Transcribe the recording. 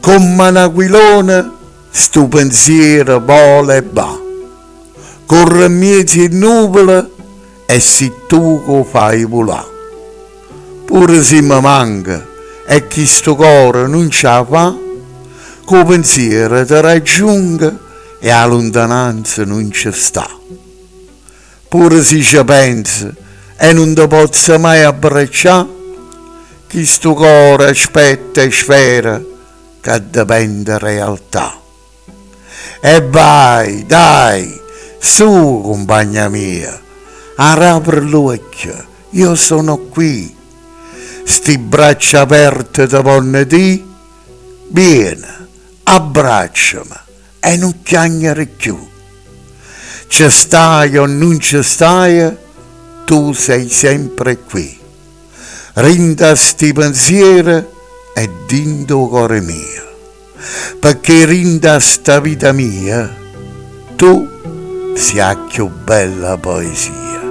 come un aquilone, sto pensiero vola e va. Corre in mezzo ai nuvoli e si tu che fai volare. Pure se mi manca e chi sto cuore non ce la fa, col pensiero ti raggiunge e a lontananza non ci sta. Pure se ci pensi e non ti posso mai abbracciare, chi sto cuore aspetta e spera che diventa realtà. E vai, dai, su compagna mia, apri l'occhio, io sono qui. Sti braccia aperte ti vogliono dire, vieni, abbracciami e non chiagnare più. Ci stai o non ci stai, tu sei sempre qui. Rinda sti pensieri e dinto cuore mio, perché rinda sta vita mia, tu sia più bella poesia.